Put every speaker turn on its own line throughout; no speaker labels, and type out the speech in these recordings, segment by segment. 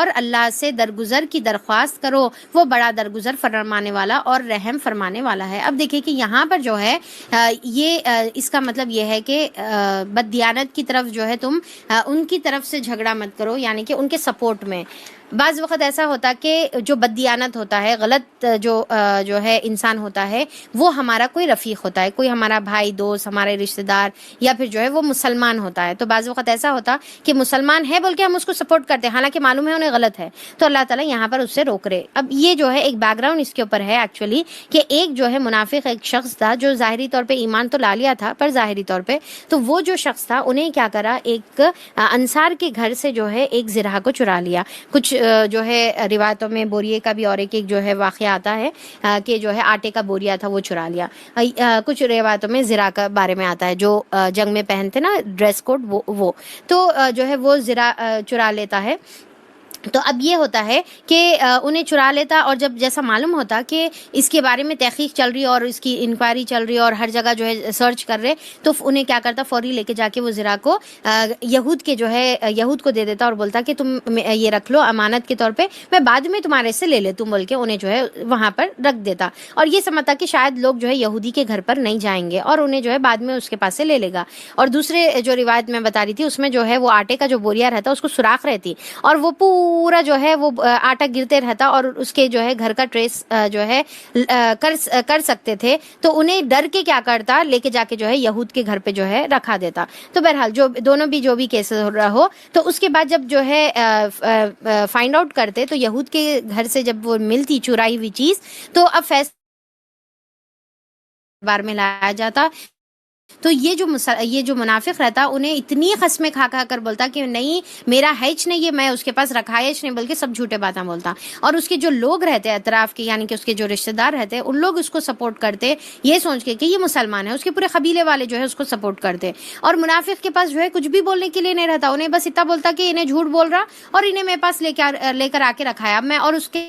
اور اللہ سے درگزر کی درخواست کرو، وہ بڑا درگزر فرمانے والا اور رحم فرمانے والا ہے۔ اب دیکھیں کہ یہاں پر جو ہے اس کا مطلب یہ ہے کہ بددیانت کی طرف جو ہے تم ان کی طرف سے جھگڑا مت کرو، یعنی کہ ان کے سپورٹ میں۔ بعض وقت ایسا ہوتا کہ جو بددیانت ہوتا ہے، غلط جو ہے انسان ہوتا ہے، وہ ہمارا کوئی رفیق ہوتا ہے، کوئی ہمارا بھائی، دوست، ہمارے رشتہ دار، یا پھر جو ہے وہ مسلمان ہوتا ہے۔ تو بعض وقت ایسا ہوتا کہ مسلمان ہے بول کے ہم اس کو سپورٹ کرتے ہیں، حالانکہ معلوم ہے انہیں غلط ہے، تو اللہ تعالیٰ یہاں پر اس سے روک رہے۔ اب یہ جو ہے ایک بیک گراؤنڈ اس کے اوپر ہے ایکچولی، کہ ایک جو ہے منافق ایک شخص تھا جو ظاہری طور پہ ایمان تو لا لیا تھا، پر ظاہری طور پہ تو وہ جو شخص تھا انہیں کیا کرا، ایک انصار کے گھر سے جو ہے ایک زرہ کو چرا لیا۔ کچھ جو ہے روایتوں میں بوریے کا بھی اور ایک جو ہے واقعہ آتا ہے کہ جو ہے آٹے کا بوریا تھا وہ چرا لیا۔ کچھ روایتوں میں زرہ کا بارے میں آتا ہے، جو جنگ میں پہنتے نا ڈریس کوڈ، وہ تو جو ہے وہ زرہ چرا لیتا ہے۔ تو اب یہ ہوتا ہے کہ انہیں چرا لیتا، اور جب جیسا معلوم ہوتا کہ اس کے بارے میں تحقیق چل رہی ہے اور اس کی انکوائری چل رہی ہے اور ہر جگہ جو ہے سرچ کر رہے، تو انہیں کیا کرتا، فوری لے کے جا کے وہ زرہ کو یہود کے جو ہے یہود کو دے دیتا اور بولتا کہ تم یہ رکھ لو امانت کے طور پہ، میں بعد میں تمہارے سے لے لیتا ہوں بول کے انہیں جو ہے وہاں پر رکھ دیتا، اور یہ سمجھتا کہ شاید لوگ جو ہے یہودی کے گھر پر نہیں جائیں گے اور انہیں جو ہے بعد میں اس کے پاس سے لے لے گا۔ اور دوسرے جو روایت میں بتا رہی تھی اس میں جو ہے وہ آٹے کا جو بوریا رہتا اس کو سوراخ رہتی، اور وہ پورا جو ہے وہ آٹا گرتے رہتا، اور اس کے جو ہے گھر کا ٹریس جو ہے کر سکتے تھے، تو انہیں ڈر کے کیا کرتا، لے کے جا کے جو ہے یہود کے گھر پہ جو ہے رکھا دیتا۔ تو بہرحال جو دونوں بھی جو بھی کیس ہو، تو اس کے بعد جب جو ہے فائنڈ آؤٹ کرتے تو یہود کے گھر سے جب وہ ملتی چرائی ہوئی چیز، تو اب فیصلہ بار میں لایا جاتا۔ تو یہ جو منافق رہتا انہیں اتنی قسمیں کھا کھا کر بولتا کہ نہیں میرا ہیچ نہیں، یہ میں اس کے پاس رکھا ہیچ نہیں، بلکہ سب جھوٹے باتیں بولتا، اور اس کے جو لوگ رہتے اطراف کے، یعنی کہ اس کے جو رشتہ دار رہتے ان لوگ اس کو سپورٹ کرتے یہ سوچ کے کہ یہ مسلمان ہے، اس کے پورے قبیلے والے جو ہے اس کو سپورٹ کرتے، اور منافق کے پاس جو ہے کچھ بھی بولنے کے لیے نہیں رہتا، انہیں بس اتنا بولتا کہ انہیں جھوٹ بول رہا اور انہیں میرے پاس لے کر آ کے رکھایا میں، اور اس کے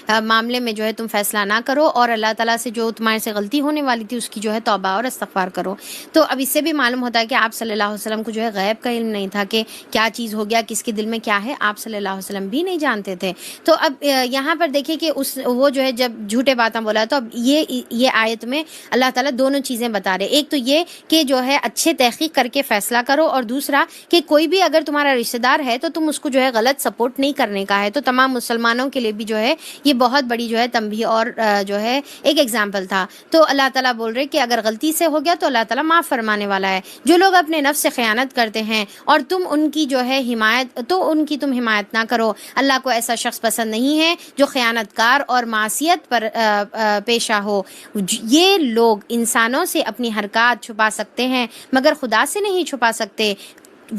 معاملے میں جو ہے تم فیصلہ نہ کرو، اور اللہ تعالیٰ سے جو تمہارے سے غلطی ہونے والی تھی اس کی جو ہے توبہ اور استغفار کرو۔ تو اب اس سے بھی معلوم ہوتا ہے کہ آپ صلی اللہ علیہ وسلم کو جو ہے غیب کا علم نہیں تھا کہ کیا چیز ہو گیا، کس کے دل میں کیا ہے، آپ صلی اللہ علیہ وسلم بھی نہیں جانتے تھے۔ تو اب یہاں پر دیکھیں کہ وہ جو ہے جب جھوٹے باتیں بولا، تو اب یہ آیت میں اللہ تعالیٰ دونوں چیزیں بتا رہے، ایک تو یہ کہ جو ہے اچھے تحقیق کر کے فیصلہ کرو، اور دوسرا کہ کوئی بھی اگر تمہارا رشتہ دار ہے تو تم اس کو جو ہے غلط سپورٹ نہیں کرنے کا ہے۔ تو تمام مسلمانوں کے لیے بھی جو ہے یہ بہت بڑی جو ہے تنبیہ اور جو ہے ایک ایگزامپل تھا۔ تو اللہ تعالیٰ بول رہے کہ اگر غلطی سے ہو گیا تو اللہ تعالیٰ معاف فرمانے والا ہے۔ جو لوگ اپنے نفس سے خیانت کرتے ہیں اور تم ان کی جو ہے تم حمایت نہ کرو، اللہ کو ایسا شخص پسند نہیں ہے جو خیانت کار اور معصیت پر پیشہ ہو۔ یہ لوگ انسانوں سے اپنی حرکات چھپا سکتے ہیں مگر خدا سے نہیں چھپا سکتے،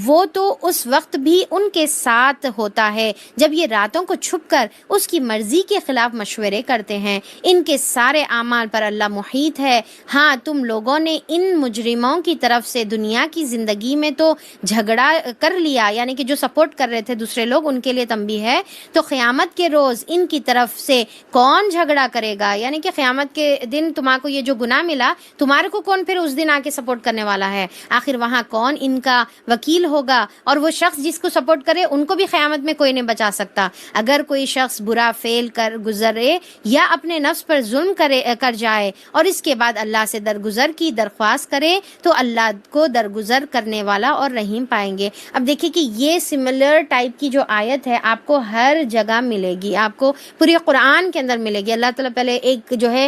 وہ تو اس وقت بھی ان کے ساتھ ہوتا ہے جب یہ راتوں کو چھپ کر اس کی مرضی کے خلاف مشورے کرتے ہیں۔ ان کے سارے اعمال پر اللہ محیط ہے۔ ہاں، تم لوگوں نے ان مجرموں کی طرف سے دنیا کی زندگی میں تو جھگڑا کر لیا، یعنی کہ جو سپورٹ کر رہے تھے دوسرے لوگ، ان کے لیے تنبیہ ہے۔ تو قیامت کے روز ان کی طرف سے کون جھگڑا کرے گا؟ یعنی کہ قیامت کے دن تمہارے کو یہ جو گناہ ملا، تمہارے کو کون پھر اس دن آ کے سپورٹ کرنے والا ہے؟ آخر وہاں کون ان کا وکیل ہوگا؟ اور وہ شخص جس کو سپورٹ کرے ان کو بھی قیامت میں کوئی نہیں بچا سکتا۔ اگر کوئی شخص برا فعل کر گزرے یا اپنے نفس پر ظلم کر جائے اور اس کے بعد اللہ سے درگزر کی درخواست کرے تو اللہ کو درگزر کرنے والا اور رحیم پائیں گے۔ اب دیکھیں کہ یہ سملر ٹائپ کی جو آیت ہے آپ کو ہر جگہ ملے گی، آپ کو پوری قرآن کے اندر ملے گی۔ اللہ تعالیٰ پہلے ایک جو ہے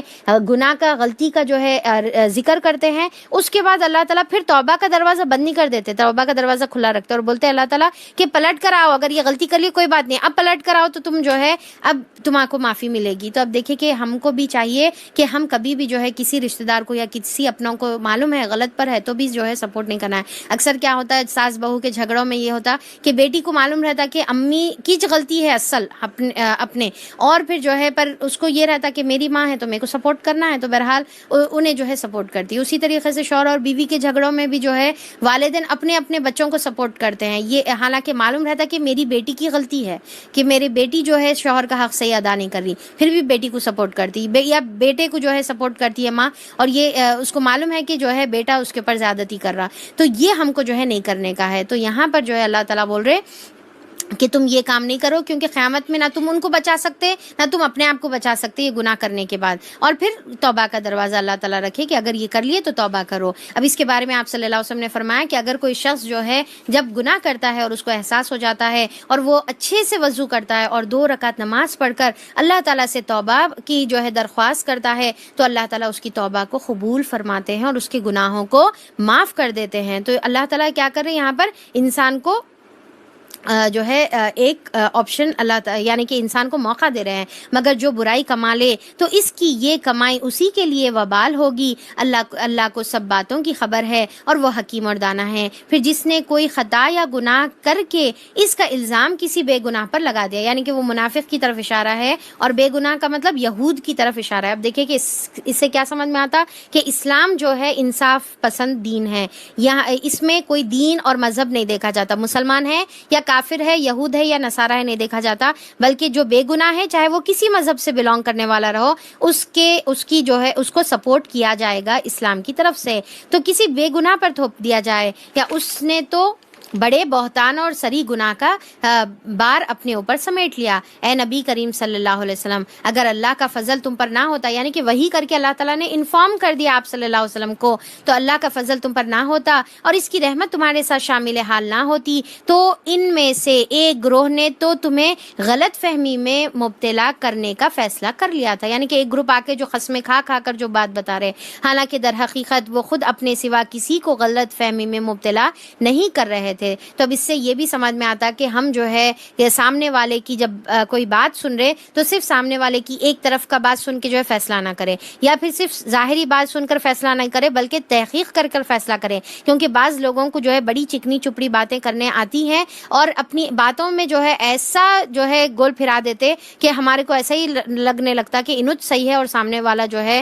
گناہ کا، غلطی کا جو ہے ذکر کرتے ہیں، اس کے بعد اللہ تعالیٰ پھر توبہ کا دروازہ بند نہیں کر دیتے، توبہ کا دروازہ کھلا رکھتے اور بولتے ہیں اللہ تعالیٰ کہ پلٹ کر آؤ، اگر یہ غلطی کر لی کوئی بات نہیں، اب پلٹ کر آؤ تو تم جو ہے اب تمہارے کو معافی ملے گی۔ تو اب دیکھیں کہ ہم کو بھی چاہیے کہ ہم کبھی بھی جو ہے کسی رشتہ دار کو یا کسی اپنوں کو معلوم ہے غلط پر ہے تو بھی جو ہے سپورٹ نہیں کرنا ہے۔ اکثر کیا ہوتا ہے ساس بہو کے جھگڑوں میں یہ ہوتا کہ بیٹی کو معلوم رہتا کہ امی کی غلطی ہے اصل اپنے، اور پھر جو ہے پر اس کو یہ رہتا کہ میری ماں ہے تو میرے کو سپورٹ کرنا ہے، تو بہرحال انہیں جو ہے سپورٹ کرتی ہے۔ اسی طریقے سے شوہر اور بیوی کے جھگڑوں میں بھی جو ہے والدین اپنے اپنے بچوں کو سپورٹ کرتے ہیں، یہ حالانکہ معلوم رہتا کہ میری بیٹی کی غلطی ہے، کہ میری بیٹی جو ہے شوہر کا حق صحیح ادا نہیں کر رہی، پھر بھی بیٹی کو سپورٹ کرتی یا بیٹے کو جو ہے سپورٹ کرتی ہے ماں، اور یہ اس کو معلوم ہے کہ جو ہے بیٹا اس کے اوپر زیادتی کر رہا، تو یہ ہم کو جو ہے نہیں کرنے کا ہے۔ تو یہاں پر جو ہے اللہ تعالیٰ بول رہے کہ تم یہ کام نہیں کرو، کیونکہ قیامت میں نہ تم ان کو بچا سکتے نہ تم اپنے آپ کو بچا سکتے یہ گناہ کرنے کے بعد، اور پھر توبہ کا دروازہ اللہ تعالیٰ رکھے کہ اگر یہ کر لیے تو توبہ کرو۔ اب اس کے بارے میں آپ صلی اللہ علیہ وسلم نے فرمایا کہ اگر کوئی شخص جو ہے جب گناہ کرتا ہے اور اس کو احساس ہو جاتا ہے اور وہ اچھے سے وضو کرتا ہے اور 2 رکعت نماز پڑھ کر اللہ تعالیٰ سے توبہ کی جو ہے درخواست کرتا ہے تو اللہ تعالیٰ اس کی توبہ کو قبول فرماتے ہیں اور اس کے گناہوں کو معاف کر دیتے ہیں۔ تو اللہ تعالیٰ کیا کر رہے ہیں یہاں پر انسان کو جو ہے ایک آپشن اللہ تعالیٰ یعنی کہ انسان کو موقع دے رہے ہیں، مگر جو برائی کما لے تو اس کی یہ کمائی اسی کے لیے وبال ہوگی۔ اللہ کو سب باتوں کی خبر ہے اور وہ حکیم اور دانا ہے۔ پھر جس نے کوئی خطا یا گناہ کر کے اس کا الزام کسی بے گناہ پر لگا دیا، یعنی کہ وہ منافق کی طرف اشارہ ہے، اور بے گناہ کا مطلب یہود کی طرف اشارہ ہے۔ اب دیکھیں کہ اس سے کیا سمجھ میں آتا کہ اسلام جو ہے انصاف پسند دین ہے، یہاں اس میں کوئی دین اور مذہب نہیں دیکھا جاتا، مسلمان ہے یا کافر ہے، یہود ہے یا نصارہ ہے نہیں دیکھا جاتا، بلکہ جو بے گناہ ہے چاہے وہ کسی مذہب سے بلونگ کرنے والا رہو، اس کی جو ہے اس کو سپورٹ کیا جائے گا اسلام کی طرف سے۔ تو کسی بے گناہ پر تھوپ دیا جائے یا اس نے تو بڑے بہتان اور سری گناہ کا بار اپنے اوپر سمیٹ لیا۔ اے نبی کریم صلی اللہ علیہ وسلم، اگر اللہ کا فضل تم پر نہ ہوتا، یعنی کہ وحی کر کے اللہ تعالیٰ نے انفارم کر دیا آپ صلی اللہ علیہ وسلم کو، تو اللہ کا فضل تم پر نہ ہوتا اور اس کی رحمت تمہارے ساتھ شامل حال نہ ہوتی تو ان میں سے ایک گروہ نے تو تمہیں غلط فہمی میں مبتلا کرنے کا فیصلہ کر لیا تھا، یعنی کہ ایک گروپ آ کے جو قسمیں کھا کر جو بات بتا رہے، حالانکہ در حقیقت وہ خود اپنے سوا کسی کو غلط فہمی میں مبتلا نہیں کر رہے تھے۔ تو اب اس سے یہ بھی سمجھ میں آتا کہ ہم جو ہے یہ سامنے والے کی جب کوئی بات سن رہے تو صرف سامنے والے کی ایک طرف کا بات سن کے جو ہے فیصلہ نہ کرے، یا پھر صرف ظاہری بات سن کر فیصلہ نہ کرے بلکہ تحقیق کر کر فیصلہ کرے، کیونکہ بعض لوگوں کو جو ہے بڑی چکنی چپڑی باتیں کرنے آتی ہیں اور اپنی باتوں میں جو ہے ایسا جو ہے گول پھرا دیتے کہ ہمارے کو ایسا ہی لگنے لگتا کہ انوت صحیح ہے اور سامنے والا جو ہے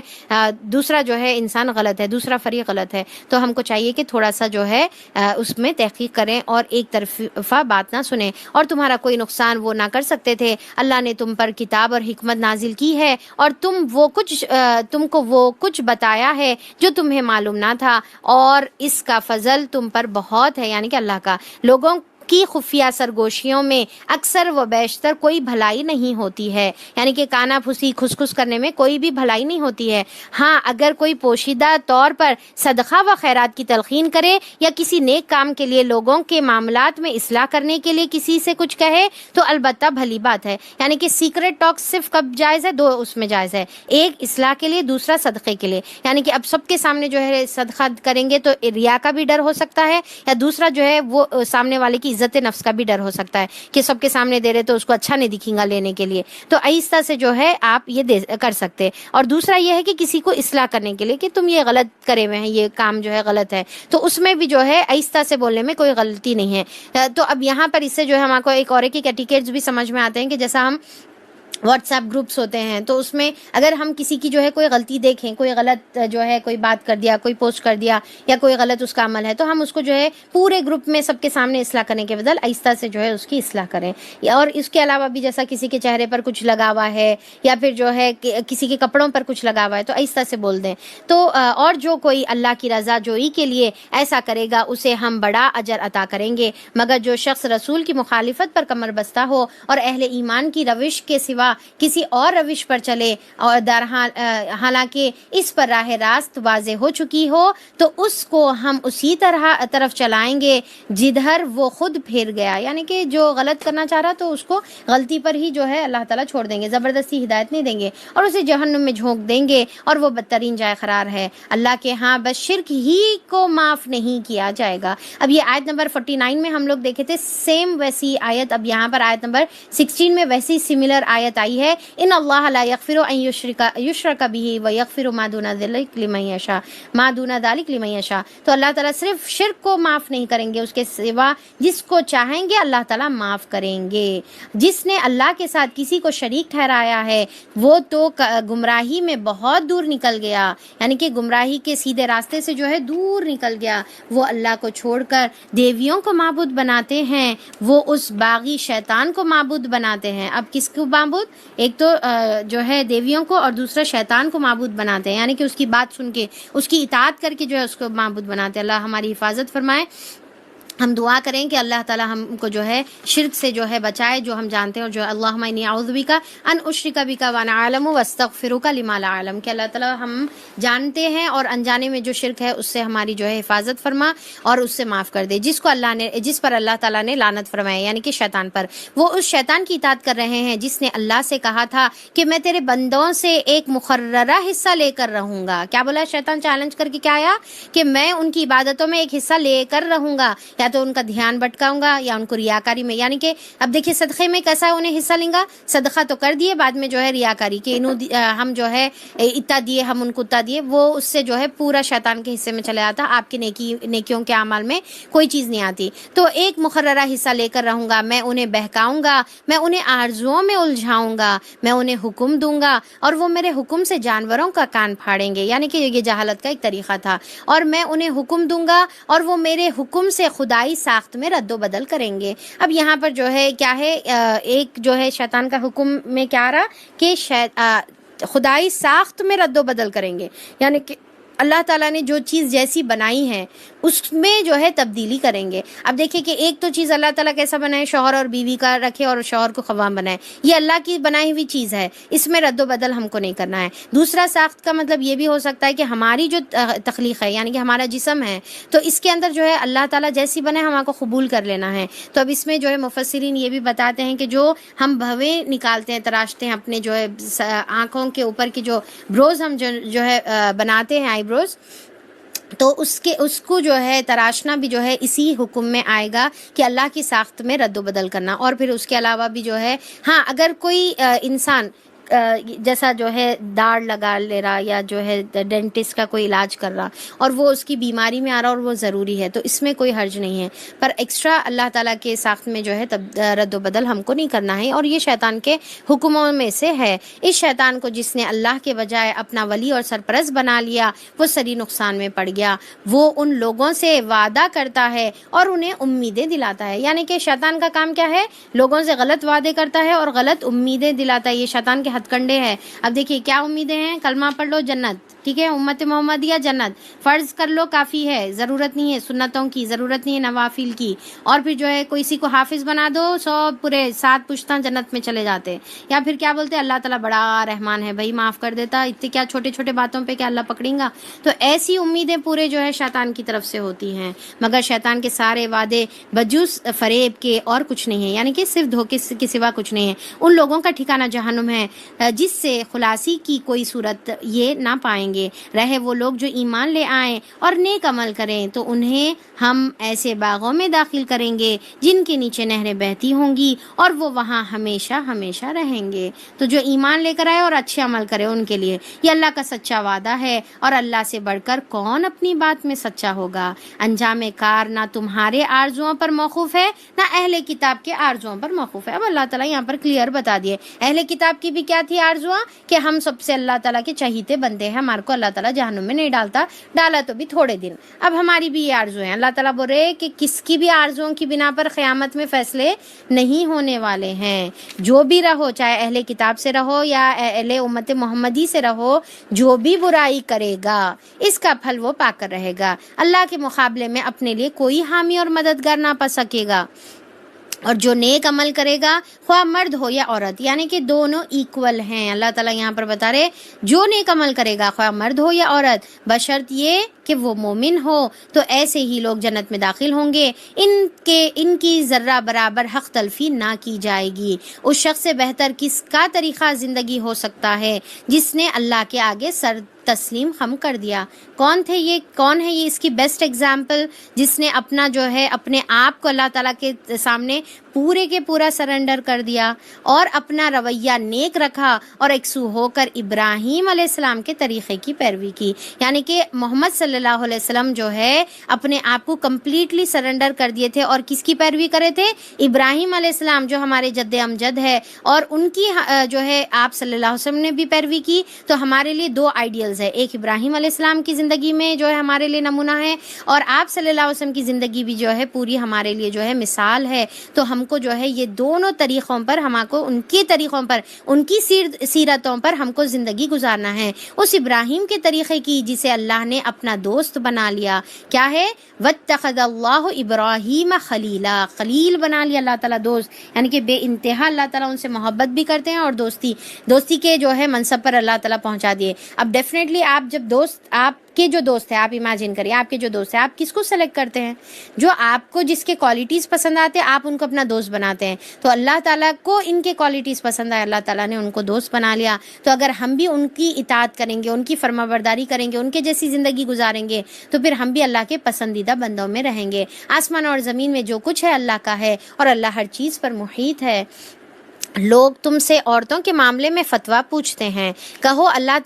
دوسرا جو ہے انسان غلط ہے، دوسرا فریق غلط ہے۔ تو ہم کو چاہیے کہ تھوڑا سا جو ہے اس میں تحقیق کریں اور ایک طرفہ بات نہ سنیں، اور تمہارا کوئی نقصان وہ نہ کر سکتے تھے۔ اللہ نے تم پر کتاب اور حکمت نازل کی ہے، اور تم کو وہ کچھ بتایا ہے جو تمہیں معلوم نہ تھا، اور اس کا فضل تم پر بہت ہے، یعنی کہ اللہ کا۔ لوگوں کی خفیہ سرگوشیوں میں اکثر و بیشتر کوئی بھلائی نہیں ہوتی ہے، یعنی کہ کانا پھوسی کھس کھس کرنے میں کوئی بھی بھلائی نہیں ہوتی ہے۔ ہاں، اگر کوئی پوشیدہ طور پر صدقہ و خیرات کی تلقین کرے یا کسی نیک کام کے لیے لوگوں کے معاملات میں اصلاح کرنے کے لیے کسی سے کچھ کہے تو البتہ بھلی بات ہے، یعنی کہ سیکرٹ ٹاک صرف کب جائز ہے؟ دو اس میں جائز ہے، ایک اصلاح کے لیے، دوسرا صدقے کے لیے، یعنی کہ اب سب کے سامنے جو ہے صدقہ کریں گے تو ریا کا بھی ڈر ہو سکتا ہے، یا دوسرا جو ہے وہ سامنے والے کی عزت نفس کا بھی ڈر ہو سکتا ہے کہ سب کے سامنے دے رہے تو اس کو اچھا نہیں دکھیں گا لینے کے لیے، تو آہستہ سے جو ہے آپ یہ کر سکتے۔ اور دوسرا یہ ہے کہ کسی کو اصلاح کرنے کے لیے کہ تم یہ غلط کرے ہوئے ہیں، یہ کام جو ہے غلط ہے، تو اس میں بھی جو ہے آہستہ سے بولنے میں کوئی غلطی نہیں ہے۔ تو اب یہاں پر اس سے جو ہے ہمارے کو ایک اور ایک ایٹیکیٹس بھی سمجھ میں آتے ہیں کہ جیسا ہم واٹس ایپ گروپس ہوتے ہیں تو اس میں اگر ہم کسی کی جو ہے کوئی غلطی دیکھیں، کوئی غلط جو ہے کوئی بات کر دیا، کوئی پوسٹ کر دیا یا کوئی غلط اس کا عمل ہے، تو ہم اس کو جو ہے پورے گروپ میں سب کے سامنے اصلاح کرنے کے بدل آہستہ سے جو ہے اس کی اصلاح کریں۔ اور اس کے علاوہ بھی جیسا کسی کے چہرے پر کچھ لگا ہوا ہے یا پھر جو ہے کسی کے کپڑوں پر کچھ لگا ہوا ہے تو آہستہ سے بول دیں۔ تو اور جو کوئی اللہ کی رضا جوئی کے لیے ایسا کرے گا اسے ہم بڑا اجر عطا کریں گے، مگر جو شخص رسول کی مخالفت پر کمر بستہ ہو اور اہل ایمان کی روش کے سوا کسی اور روش پر چلے اور حالانکہ اس پر راہ راست واضح ہو چکی ہو تو اس کو ہم اسی طرف چلائیں گے جدھر وہ خود پھر گیا، یعنی کہ جو غلط کرنا چاہ رہا تو اس کو غلطی پر ہی جو ہے اللہ تعالیٰ چھوڑ دیں گے، زبردستی ہدایت نہیں دیں گے اور اسے جہنم میں جھونک دیں گے اور وہ بدترین جائے قرار ہے۔ اللہ کے ہاں بس شرک ہی کو معاف نہیں کیا جائے گا۔ اب یہ آیت نمبر 49 میں ہم لوگ دیکھے تھے سیم ویسی آیت، اب یہاں پر آیت نمبر 16 میں ویسی سملر آیت آئی ہے، ان اللہ لا یغفر ان یشرک بہ ویغفر ما دون ذلک لمن یشاء۔ تو اللہ تعالیٰ صرف شرک کو معاف نہیں کریں گے، اس کے سوا جس کو چاہیں گے اللہ تعالیٰ معاف کریں گے۔ جس نے اللہ کے ساتھ کسی کو شریک ٹھہرایا ہے وہ تو گمراہی میں بہت دور نکل گیا، یعنی کہ گمراہی کے سیدھے راستے سے جو ہے دور نکل گیا۔ وہ اللہ کو چھوڑ کر دیویوں کو معبود بناتے ہیں، وہ اس باغی شیطان کو معبود بناتے ہیں۔ اب کس کو معبود؟ ایک تو جو ہے دیویوں کو اور دوسرا شیطان کو معبود بناتے ہیں، یعنی کہ اس کی بات سن کے اس کی اطاعت کر کے جو ہے اس کو معبود بناتے ہیں۔ اللہ ہماری حفاظت فرمائے۔ ہم دعا کریں کہ اللہ تعالیٰ ہم کو جو ہے شرک سے جو ہے بچائے، جو ہم جانتے ہیں، اور جو اللہم انی اعوذ بک ان اشرک بک وانا اعلم واستغفرک لما لا اعلم، کہ اللہ تعالیٰ ہم جانتے ہیں اور انجانے میں جو شرک ہے اس سے ہماری جو ہے حفاظت فرما اور اس سے معاف کر دے۔ جس پر اللہ تعالیٰ نے لعنت فرمایا، یعنی کہ شیطان پر، وہ اس شیطان کی اطاعت کر رہے ہیں جس نے اللہ سے کہا تھا کہ میں تیرے بندوں سے ایک مقررہ حصہ لے کر رہوں گا۔ کیا بولا شیطان چیلنج کر کے؟ کیا آیا کہ میں ان کی عبادتوں میں ایک حصہ لے کر رہوں گا، یا تو ان کا دھیان بھٹکاؤں گا یا ان کو ریاکاری میں، یعنی کہ اب دیکھیں صدقے میں کیسا ہے انہیں حصہ لیں گا، صدقہ تو کر دیے، بعد میں جو ہے ریاکاری کہ ہم جو ہے اتنا دیے، ہم ان کو اتنا دیے، وہ اس سے جو ہے پورا شیطان کے حصے میں چلے آتا، آپ کے نیکیوں کے اعمال میں کوئی چیز نہیں آتی۔ تو ایک مقررہ حصہ لے کر رہوں گا، میں انہیں بہکاؤں گا، میں انہیں آرزوؤں میں الجھاؤں گا، میں انہیں حکم دوں گا اور وہ میرے حکم سے جانوروں کا کان پھاڑیں گے، یعنی کہ یہ جہالت کا ایک طریقہ تھا، اور میں انہیں حکم دوں گا اور وہ میرے حکم سے خدائی ساخت میں رد و بدل کریں گے۔ اب یہاں پر جو ہے کیا ہے، ایک جو ہے شیطان کا حکم میں کیا رہا کہ خدائی ساخت میں رد و بدل کریں گے، یعنی کہ اللہ تعالیٰ نے جو چیز جیسی بنائی ہے اس میں جو ہے تبدیلی کریں گے۔ اب دیکھیں کہ ایک تو چیز اللہ تعالیٰ کیسا بنائے، شوہر اور بیوی کا رکھے اور شوہر کو خواہاں بنائے، یہ اللہ کی بنائی ہوئی چیز ہے، اس میں رد و بدل ہم کو نہیں کرنا ہے۔ دوسرا ساخت کا مطلب یہ بھی ہو سکتا ہے کہ ہماری جو تخلیق ہے، یعنی کہ ہمارا جسم ہے، تو اس کے اندر جو ہے اللہ تعالیٰ جیسی بنائے ہمارے کو قبول کر لینا ہے۔ تو اب اس میں جو ہے مفسرین یہ بھی بتاتے ہیں کہ جو ہم بھویں نکالتے ہیں، تراشتے ہیں اپنے جو ہے آنکھوں کے اوپر کی جو بروز ہم جو ہے بناتے ہیں، آئی بروز، تو اس کو جو ہے تراشنا بھی جو ہے اسی حکم میں آئے گا کہ اللہ کی ساخت میں رد و بدل کرنا۔ اور پھر اس کے علاوہ بھی جو ہے ہاں، اگر کوئی انسان جیسا جو ہے داڑ لگا لے رہا یا جو ہے ڈینٹسٹ کا کوئی علاج کر رہا اور وہ اس کی بیماری میں آ رہا اور وہ ضروری ہے، تو اس میں کوئی حرج نہیں ہے، پر ایکسٹرا اللہ تعالیٰ کے ساخت میں جو ہے رد و بدل ہم کو نہیں کرنا ہے، اور یہ شیطان کے حکموں میں سے ہے۔ اس شیطان کو جس نے اللہ کے بجائے اپنا ولی اور سرپرست بنا لیا وہ سری نقصان میں پڑ گیا۔ وہ ان لوگوں سے وعدہ کرتا ہے اور انہیں امیدیں دلاتا ہے، یعنی کہ شیطان کا کام کیا ہے؟ لوگوں سے غلط وعدے کرتا ہے اور غلط امیدیں دلاتا ہے، یہ شیطان کے ہتھ کنڈے ہیں۔ اب دیکھیے کیا امیدیں ہیں؟ کلمہ پڑھ لو جنت، ٹھیک ہے، امت محمدیہ جنت، فرض کر لو کافی ہے، ضرورت نہیں ہے سنتوں کی، ضرورت نہیں ہے نوافل کی، اور پھر جو ہے کسی کو حافظ بنا دو، سب پورے 7 پشتہ جنت میں چلے جاتے، یا پھر کیا بولتے اللہ تعالیٰ بڑا رحمان ہے بھائی معاف کر دیتا، اتنے کیا چھوٹے چھوٹے باتوں پہ کیا اللہ پکڑیں گا۔ تو ایسی امیدیں پورے جو ہے شیطان کی طرف سے ہوتی ہیں، مگر شیطان کے سارے وعدے بجز فریب کے اور کچھ نہیں ہیں، یعنی کہ صرف دھوکے کے سوا کچھ نہیں ہے۔ ان لوگوں کا ٹھکانہ جہنم ہے جس سے خلاصی کی کوئی صورت یہ نہ پائیں گے۔ رہے وہ لوگ جو ایمان لے آئیں اور نیک عمل کریں تو انہیں ہم ایسے باغوں میں داخل کریں گے جن کے نیچے نہریں بہتی ہوں گی اور وہ وہاں ہمیشہ ہمیشہ رہیں گے۔ تو جو ایمان لے کر آئے اور اچھے عمل کرے ان کے لیے یہ اللہ کا سچا وعدہ ہے، اور اللہ سے بڑھ کر کون اپنی بات میں سچا ہوگا۔ انجام کار نہ تمہارے آرزوؤں پر موقوف ہے نہ اہل کتاب کے آرزوؤں پر موقوف ہے۔ اب اللہ تعالیٰ یہاں پر کلیئر بتا دیے، اہل کتاب کی بھی کیا تھی آرزواں کہ ہم سب سے اللہ تعالیٰ کے چہیتے بندے ہیں، ہمارے کو اللہ تعالیٰ جہنم میں نہیں ڈالتا، ڈالا تو بھی تھوڑے دن۔ اب ہماری بھی یہ آرزو ہیں، اللہ تعالیٰ بول رہے کہ کس کی بھی آرزوؤں کی بنا پر قیامت میں فیصلے نہیں ہونے والے ہیں۔ جو بھی رہو، چاہے اہل کتاب سے رہو یا اہل امت محمدی سے رہو، جو بھی برائی کرے گا اس کا پھل وہ پا کر رہے گا، اللہ کے مقابلے میں اپنے لیے کوئی حامی اور مددگار نہ پا سکے گا۔ اور جو نیک عمل کرے گا خواہ مرد ہو یا عورت، یعنی کہ دونوں ایکول ہیں، اللہ تعالیٰ یہاں پر بتا رہے جو نیک عمل کرے گا خواہ مرد ہو یا عورت، بشرط یہ کہ وہ مومن ہو، تو ایسے ہی لوگ جنت میں داخل ہوں گے، ان کی ذرہ برابر حق تلفی نہ کی جائے گی۔ اس شخص سے بہتر کس کا طریقہ زندگی ہو سکتا ہے جس نے اللہ کے آگے سر تسلیم خم کر دیا۔ کون ہے یہ اس کی بیسٹ ایگزامپل جس نے اپنا جو ہے اپنے آپ کو اللہ تعالیٰ کے سامنے پورے کے پورا سرنڈر کر دیا اور اپنا رویہ نیک رکھا اور یکسو ہو کر ابراہیم علیہ السلام کے طریقے کی پیروی کی، یعنی کہ محمد صلی اللہ علیہ وسلم جو ہے اپنے آپ کو کمپلیٹلی سرنڈر کر دیے تھے، اور کس کی پیروی کرے تھے؟ ابراہیم علیہ السلام جو ہمارے جد امجد ہے، اور ان کی جو ہے آپ صلی اللہ علیہ وسلم نے بھی پیروی کی۔ تو ہمارے لیے 2 آئیڈیلز ہے، ایک ابراہیم علیہ السلام کی زندگی میں جو ہے ہمارے لیے نمونہ ہے، اور آپ صلی اللہ علیہ وسلم کی زندگی بھی جو ہے پوری ہمارے لیے جو ہے مثال ہے۔ تو ہم کو جو ہے یہ دونوں طریقوں پر ہم کو ان کے طریقوں پر، ان کی سیرتوں پر ہم کو زندگی گزارنا ہے، اس ابراہیم کے طریقے کی جسے اللہ نے اپنا دوست بنا لیا۔ کیا ہے؟ واتخذ اللہ ابراہیم خلیلا، خلیل بنا لیا اللہ تعالیٰ دوست، یعنی کہ بے انتہا اللہ تعالیٰ ان سے محبت بھی کرتے ہیں، اور دوستی کے جو ہے منصب پر اللہ تعالیٰ پہنچا دیے۔ اب ڈیفینیٹلی آپ جب آپ کے جو دوست ہے، آپ امیجن کریے آپ کے جو دوست ہے، آپ کس کو سلیکٹ کرتے ہیں؟ جو آپ کو جس کے کوالٹیز پسند آتے ہیں آپ ان کو اپنا دوست بناتے ہیں۔ تو اللہ تعالیٰ کو ان کے کوالٹیز پسند آئے، اللہ تعالیٰ نے ان کو دوست بنا لیا۔ تو اگر ہم بھی ان کی اطاعت کریں گے، ان کی فرما برداری کریں گے، ان کے جیسی زندگی گزاریں گے، تو پھر ہم بھی اللہ کے پسندیدہ بندوں میں رہیں گے۔ آسمان اور زمین میں جو کچھ ہے اللہ کا ہے، اور اللہ ہر چیز پر محیط ہے۔ لوگ تم سے عورتوں کے معاملے میں فتویٰ پوچھتے ہیں، کہو اللہ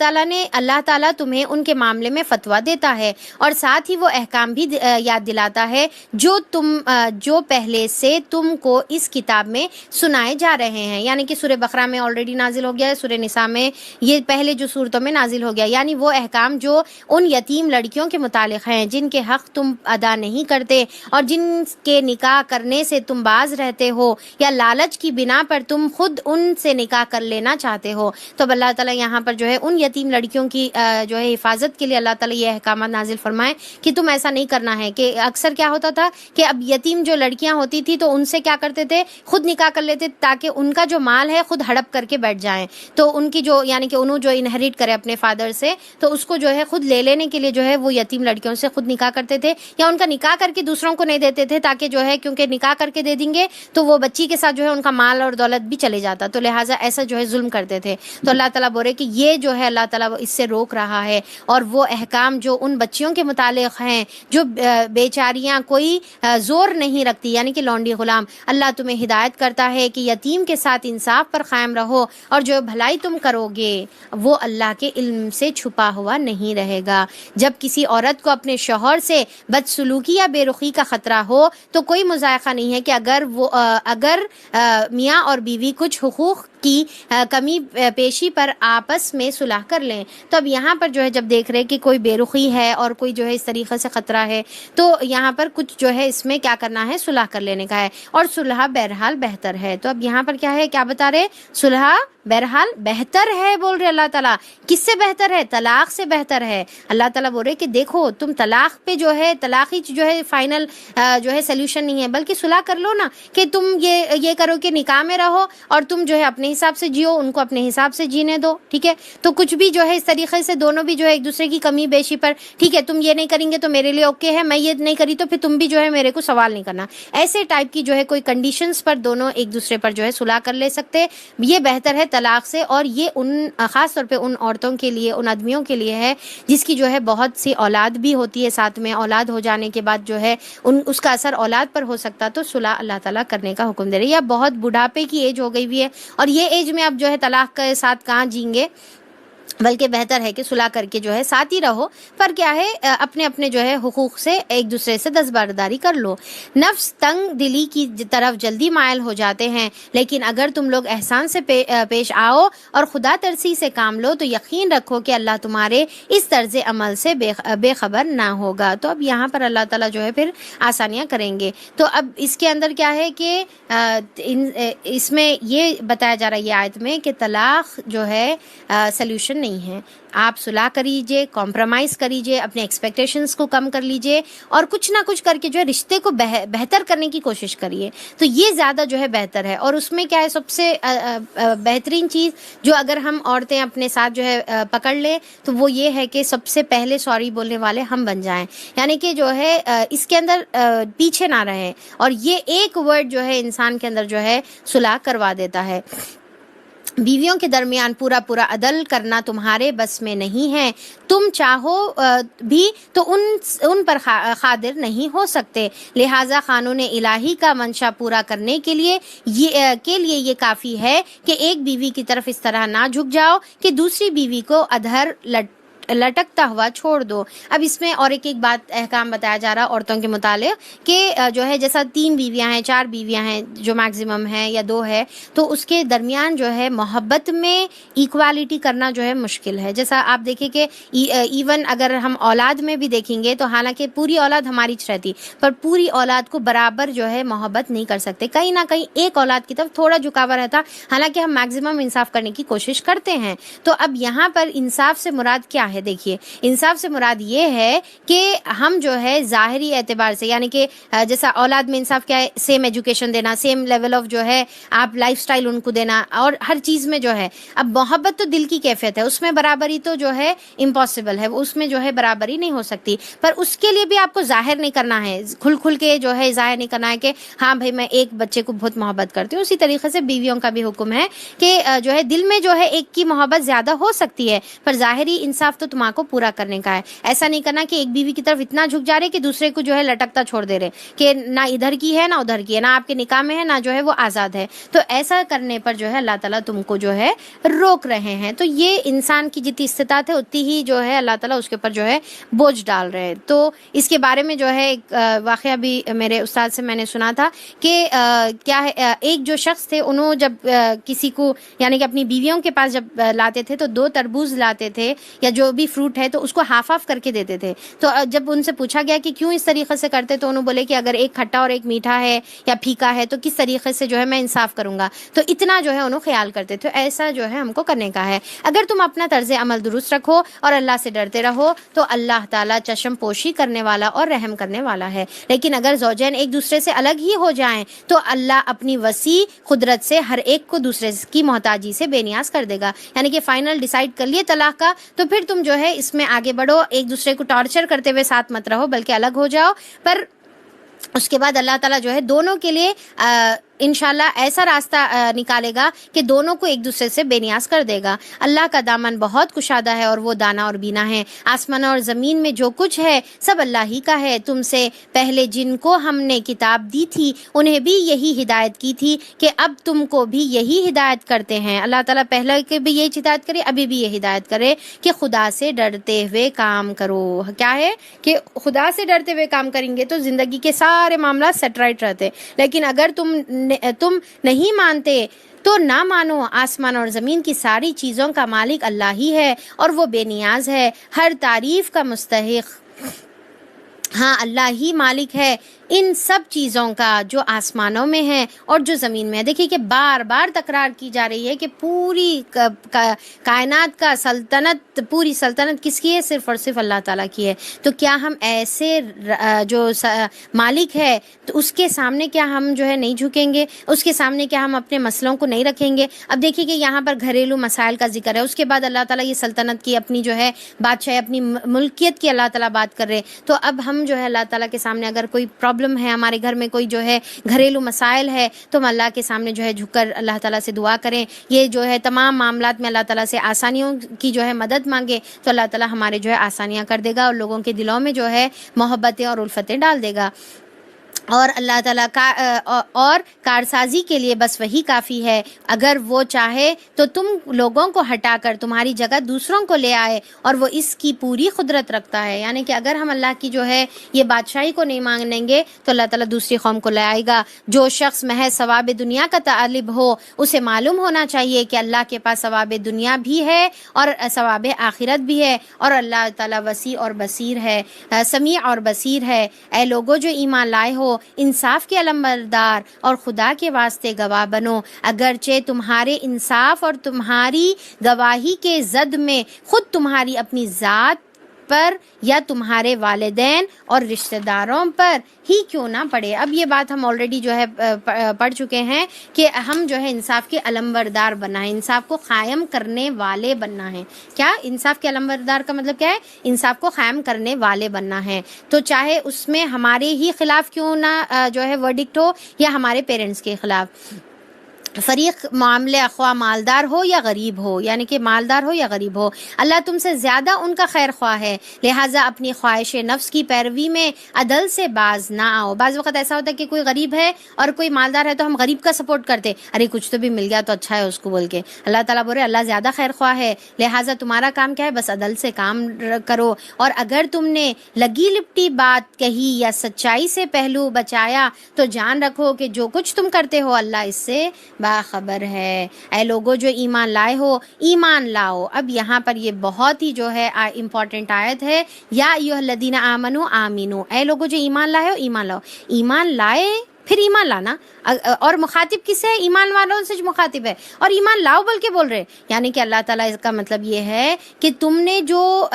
تعالیٰ تمہیں ان کے معاملے میں فتویٰ دیتا ہے، اور ساتھ ہی وہ احکام بھی یاد دلاتا ہے جو پہلے سے تم کو اس کتاب میں سنائے جا رہے ہیں، یعنی کہ سورہ بقرہ میں آلریڈی نازل ہو گیا ہے، سورہ نساء میں یہ پہلے جو صورتوں میں نازل ہو گیا، یعنی وہ احکام جو ان یتیم لڑکیوں کے متعلق ہیں جن کے حق تم ادا نہیں کرتے اور جن کے نکاح کرنے سے تم باز رہتے ہو، یا لالچ کی بنا پر تم خود ان سے نکاح کر لینا چاہتے ہو۔ تو اب اللہ تعالیٰ یہاں پر جو ہے ان یتیم لڑکیوں کی جو ہے حفاظت کے لیے اللہ تعالیٰ یہ احکامات نازل فرمائے کہ تم ایسا نہیں کرنا ہے۔ کہ اکثر کیا ہوتا تھا کہ اب یتیم جو لڑکیاں ہوتی تھی تو ان سے کیا کرتے تھے، خود نکاح کر لیتے تاکہ ان کا جو مال ہے خود ہڑپ کر کے بیٹھ جائیں، تو ان کی جو یعنی کہ انہوں جو انہیریٹ کرے اپنے فادر سے، تو اس کو جو ہے خود لے لینے کے لیے جو ہے وہ یتیم لڑکیوں سے خود نکاح کرتے تھے، یا ان کا نکاح کر کے دوسروں کو نہیں دیتے تھے، تاکہ جو ہے کیونکہ نکاح کر کے دے دیں گے تو وہ بچی کے ساتھ جو ہے ان کا مال اور دولت بھی چلے جاتا، تو لہٰذا ایسا جو ہے ظلم کرتے تھے. تو اللہ تعالیٰ بول رہے کہ یہ جو ہے اللہ تعالیٰ اس سے روک رہا ہے. اور وہ احکام جو ان بچیوں کے متعلق ہیں جو بیچاریاں کوئی زور نہیں رکھتی، یعنی کہ لونڈی غلام، اللہ تمہیں ہدایت کرتا ہے کہ یتیم کے ساتھ انصاف پر قائم رہو، اور جو بھلائی تم کرو گے وہ اللہ کے علم سے چھپا ہوا نہیں رہے گا. جب کسی عورت کو اپنے شوہر سے بدسلوکی یا بے رخی کا خطرہ ہو تو کوئی مذائقہ نہیں ہے کہ اگر میاں اور بیوی کچھ حقوق کی کمی پیشی پر آپس میں صلح کر لیں. تو اب یہاں پر جو ہے جب دیکھ رہے کہ کوئی بے رخی ہے اور کوئی جو ہے اس طریقے سے خطرہ ہے، تو یہاں پر کچھ جو ہے اس میں کیا کرنا ہے، صلح کر لینے کا ہے. اور صلح بہرحال بہتر ہے. تو اب یہاں پر کیا ہے، کیا بتا رہے، صلح بہرحال بہتر ہے بول رہے اللہ تعالیٰ. کس سے بہتر ہے؟ طلاق سے بہتر ہے. اللہ تعالیٰ بول رہے کہ دیکھو تم طلاق پہ جو ہے، طلاق ہی جو ہے فائنل جو ہے سلیوشن نہیں ہے، بلکہ صلح کر لو نا، کہ تم یہ کرو کہ نکاح میں رہو اور تم جو ہے اپنے حساب سے جیو، ان کو اپنے حساب سے جینے دو. ٹھیک ہے، تو کچھ بھی جو ہے اس طریقے سے دونوں بھی جو ہے ایک دوسرے کی کمی بیشی پر، ٹھیک ہے تم یہ نہیں کریں گے تو میرے لیے اوکے ہے، میں یہ نہیں کری تو پھر تم بھی جو ہے میرے کو سوال نہیں کرنا، ایسے ٹائپ کی جو ہے کوئی کنڈیشنز پر دونوں ایک دوسرے پر جو ہے صلح کر لے سکتے. یہ بہتر ہے طلاق سے. اور یہ ان خاص طور پہ ان عورتوں کے لیے، ان آدمیوں کے لیے ہے جس کی جو ہے بہت سی اولاد بھی ہوتی ہے، ساتھ میں اولاد ہو جانے کے بعد جو ہے اس کا اثر اولاد پر ہو سکتا، تو صلح اللہ تعالیٰ کرنے کا حکم دے رہے. یا بہت بڑھاپے کی ایج ہو گئی ہوئی ہے اور یہ ایج میں اب جو ہے طلاق کے ساتھ کہاں جئیں گے، بلکہ بہتر ہے کہ صلح کر کے جو ہے ساتھ ہی رہو. پر کیا ہے اپنے اپنے جو ہے حقوق سے ایک دوسرے سے دستبرداری کر لو. نفس تنگ دلی کی طرف جلدی مائل ہو جاتے ہیں، لیکن اگر تم لوگ احسان سے پیش آؤ اور خدا ترسی سے کام لو تو یقین رکھو کہ اللہ تمہارے اس طرز عمل سے بے خبر نہ ہوگا. تو اب یہاں پر اللہ تعالیٰ جو ہے پھر آسانیاں کریں گے. تو اب اس کے اندر کیا ہے کہ اس میں یہ بتایا جا رہا ہے یہ آیت میں کہ طلاق جو ہے سلیوشن نہیں ہے. آپ صلح کریجئے، کمپرومائز کریجئے، اپنے ایکسپیکٹیشنز کو کم کر لیجئے اور کچھ نہ کچھ کر کے جو ہے رشتے کو بہتر کرنے کی کوشش کریے. تو یہ زیادہ جو ہے بہتر ہے. اور اس میں کیا ہے سب سے بہترین چیز جو اگر ہم عورتیں اپنے ساتھ جو ہے پکڑ لیں تو وہ یہ ہے کہ سب سے پہلے سوری بولنے والے ہم بن جائیں، یعنی کہ جو ہے اس کے اندر پیچھے نہ رہیں. اور یہ ایک ورڈ جو ہے انسان کے اندر جو ہے صلح کروا دیتا ہے. بیویوں کے درمیان پورا عدل کرنا تمہارے بس میں نہیں ہے، تم چاہو بھی تو ان پر قادر نہیں ہو سکتے. لہٰذا قانون الہی کا منشا پورا کرنے کے لیے یہ کافی ہے کہ ایک بیوی کی طرف اس طرح نہ جھک جاؤ کہ دوسری بیوی کو ادھر لٹکتا ہوا چھوڑ دو. اب اس میں اور ایک بات احکام بتایا جا رہا عورتوں کے متعلق کہ جو ہے جیسا 3 بیویاں ہیں، 4 بیویاں ہیں جو میکسیمم ہے یا 2 ہے، تو اس کے درمیان جو ہے محبت میں ایکوالٹی کرنا جو ہے مشکل ہے. جیسا آپ دیکھیں کہ ایون اگر ہم اولاد میں بھی دیکھیں گے تو حالانکہ پوری اولاد ہماری رہتی پر پوری اولاد کو برابر جو ہے محبت نہیں کر سکتے. کہیں نہ کہیں ایک اولاد کی طرف تھوڑا جھکاوا رہتا، حالانکہ ہم میکسیمم انصاف کرنے کی کوشش کرتے ہیں. تو اب یہاں پر انصاف سے مراد کیا ہے؟ دیکھیے انصاف سے مراد یہ ہے کہ ہم جو ہے ظاہری اعتبار سے، یعنی کہ جیسا اولاد میں انصاف کیا ہے، سیم ایجوکیشن دینا، سیم لیول آف جو ہے آپ لائف سٹائل ان کو دینا، اور ہر چیز میں جو ہے اب محبت تو دل کی کیفیت ہے، اس میں برابری تو جو ہے امپاسبل ہے، اس میں جو ہے برابری نہیں ہو سکتی. پر اس کے لیے بھی آپ کو ظاہر نہیں کرنا ہے، کھل کے جو ہے ظاہر نہیں کرنا ہے کہ ہاں بھائی میں ایک بچے کو بہت محبت کرتی ہوں. اسی طریقے سے بیویوں کا بھی حکم ہے کہ جو ہے دل میں جو ہے ایک کی محبت زیادہ ہو سکتی ہے پر ظاہری انصاف تو تمہارا کو پورا کرنے کا ہے. ایسا نہیں کرنا کہ ایک بیوی کی طرف اتنا جھک جا رہے کہ دوسرے کو جو ہے لٹکتا چھوڑ دے رہے کہ نہ ادھر کی ہے نہ ادھر کی ہے، نہ آپ کے نکاح میں ہے نہ جو ہے وہ آزاد ہے. تو ایسا کرنے پر جو ہے اللہ تعالیٰ تم کو جو ہے روک رہے ہیں. تو یہ انسان کی جتنی استطاعت ہے اتنی ہی جو ہے اللہ تعالیٰ اس کے اوپر جو ہے بوجھ ڈال رہے ہیں. تو اس کے بارے میں جو ہے ایک واقعہ بھی میرے استاد سے میں نے سنا تھا کہ کیا ہے ایک جو شخص تھے انہوں جب کسی کو یعنی کہ اپنی بیویوں کے پاس جب لاتے تھے تو 2 تربوز لاتے تھے یا جو بھی فروٹ ہے تو اس کو ہاف کر کے دیتے تھے. تو جب ان سے پوچھا گیا کہ کیوں اس طریقے سے کرتے تو انہوں بولے کہ اگر ایک کھٹا اور ایک میٹھا ہے یا پھیکا ہے تو کس طریقے سے جو ہے میں انصاف کروں گا. تو اتنا جو ہے انہوں خیال کرتے تھے. ایسا جو ہے ہم کو کرنے کا ہے. اگر تم اپنا طرز عمل درست رکھو اور اللہ سے ڈرتے رہو تو اللہ تعالیٰ چشم پوشی کرنے والا اور رحم کرنے والا ہے. لیکن اگر زوجین ایک دوسرے سے الگ ہی ہو جائیں تو اللہ اپنی وسیع قدرت سے ہر ایک کو دوسرے کی محتاجی سے بے نیاز کر دے گا. یعنی کہ فائنل ڈیسائیڈ کر لیے طلاق کا تو پھر تم جو ہے اس میں آگے بڑھو، ایک دوسرے کو ٹارچر کرتے ہوئے ساتھ مت رہو بلکہ الگ ہو جاؤ. پر اس کے بعد اللہ تعالیٰ جو ہے دونوں کے لیے انشاءاللہ ایسا راستہ نکالے گا کہ دونوں کو ایک دوسرے سے بے نیاز کر دے گا۔ اللہ کا دامن بہت کشادہ ہے اور وہ دانا اور بینا ہے۔ آسمان اور زمین میں جو کچھ ہے سب اللہ ہی کا ہے۔ تم سے پہلے جن کو ہم نے کتاب دی تھی انہیں بھی یہی ہدایت کی تھی کہ اب تم کو بھی یہی ہدایت کرتے ہیں۔ اللہ تعالیٰ پہلے کے بھی یہی ہدایت کرے، ابھی بھی یہ ہدایت کرے کہ خدا سے ڈرتے ہوئے کام کرو۔ کیا ہے کہ خدا سے ڈرتے ہوئے کام کریں گے تو زندگی کے سارے معاملات سیٹ رائٹ رہتے، لیکن اگر تم نہیں مانتے تو نہ مانو۔ آسمان اور زمین کی ساری چیزوں کا مالک اللہ ہی ہے اور وہ بے نیاز ہے، ہر تعریف کا مستحق۔ ہاں اللہ ہی مالک ہے ان سب چیزوں کا جو آسمانوں میں ہے اور جو زمین میں ہے۔ دیکھیے کہ بار بار تکرار کی جا رہی ہے کہ پوری کائنات کا سلطنت، پوری سلطنت کس کی ہے؟ صرف اور صرف اللہ تعالیٰ کی ہے۔ تو کیا ہم ایسے جو مالک ہے تو اس کے سامنے کیا ہم جو ہے نہیں جھکیں گے؟ اس کے سامنے کیا ہم اپنے مسئلوں کو نہیں رکھیں گے؟ اب دیکھیے کہ یہاں پر گھریلو مسائل کا ذکر ہے، اس کے بعد اللہ تعالیٰ یہ سلطنت کی، اپنی جو ہے بادشاہ، اپنی ملکیت کی اللہ تعالیٰ بات کر رہے۔ تو اب ہم جو ہے اللہ تعالیٰ کے سامنے اگر کوئی پرابلم ہے، ہمارے گھر میں کوئی جو ہے گھریلو مسائل ہے، تو ہم اللہ کے سامنے جو ہے جھک کر اللہ تعالیٰ سے دعا کریں، یہ جو ہے تمام معاملات میں اللہ تعالیٰ سے آسانیوں کی جو ہے مدد مانگے، تو اللہ تعالیٰ ہمارے جو ہے آسانیاں کر دے گا اور لوگوں کے دلوں میں جو ہے محبتیں اور الفتیں ڈال دے گا۔ اور اللہ تعالیٰ کا اور کارسازی کے لیے بس وہی کافی ہے۔ اگر وہ چاہے تو تم لوگوں کو ہٹا کر تمہاری جگہ دوسروں کو لے آئے، اور وہ اس کی پوری قدرت رکھتا ہے۔ یعنی کہ اگر ہم اللہ کی جو ہے یہ بادشاہی کو نہیں مانگیں گے تو اللہ تعالیٰ دوسری قوم کو لے آئے گا۔ جو شخص محض ثواب دنیا کا طالب ہو اسے معلوم ہونا چاہیے کہ اللہ کے پاس ثواب دنیا بھی ہے اور ثواب آخرت بھی ہے، اور اللہ تعالیٰ وسیع اور بصیر ہے، سمیع اور بصیر ہے۔ اے لوگو جو ایمان لائے ہو، انصاف کے علمبردار اور خدا کے واسطے گواہ بنو، اگرچہ تمہارے انصاف اور تمہاری گواہی کے زد میں خود تمہاری اپنی ذات پر یا تمہارے والدین اور رشتہ داروں پر ہی کیوں نہ پڑے۔ اب یہ بات ہم آلریڈی جو ہے پڑھ چکے ہیں کہ ہم جو ہے انصاف کے علمبردار بننا ہے، انصاف کو قائم کرنے والے بننا ہے۔ کیا انصاف کے علمبردار کا مطلب کیا ہے؟ انصاف کو قائم کرنے والے بننا ہے۔ تو چاہے اس میں ہمارے ہی خلاف کیوں نہ جو ہے ورڈکٹ ہو یا ہمارے پیرنٹس کے خلاف، فریق معاملے خواہ مالدار ہو یا غریب ہو، یعنی کہ مالدار ہو یا غریب ہو، اللہ تم سے زیادہ ان کا خیر خواہ ہے، لہٰذا اپنی خواہش نفس کی پیروی میں عدل سے باز نہ آؤ۔ بعض وقت ایسا ہوتا ہے کہ کوئی غریب ہے اور کوئی مالدار ہے تو ہم غریب کا سپورٹ کرتے، ارے کچھ تو بھی مل گیا تو اچھا ہے اس کو بول کے۔ اللہ تعالیٰ بولے اللہ زیادہ خیر خواہ ہے، لہٰذا تمہارا کام کیا ہے؟ بس عدل سے کام کرو، اور اگر تم نے لگی لپٹی بات کہی یا سچائی سے پہلو بچایا تو جان رکھو کہ جو کچھ تم کرتے ہو اللہ اس سے باخبر ہے۔ اے لوگو جو ایمان لائے ہو، ایمان لاؤ۔ اب یہاں پر یہ بہت ہی جو ہے امپورٹنٹ آیت ہے، یا ایھا الذین آمنوا آمنو، اے لوگو جو ایمان لائے ہو ایمان لاؤ۔ ایمان لائے پھر ایمان لانا، اور مخاطب کس ہے؟ ایمان والوں سے مخاطب ہے، اور ایمان لاؤ بول کے بول رہے، یعنی کہ اللہ تعالیٰ اس کا مطلب یہ ہے کہ تم نے جو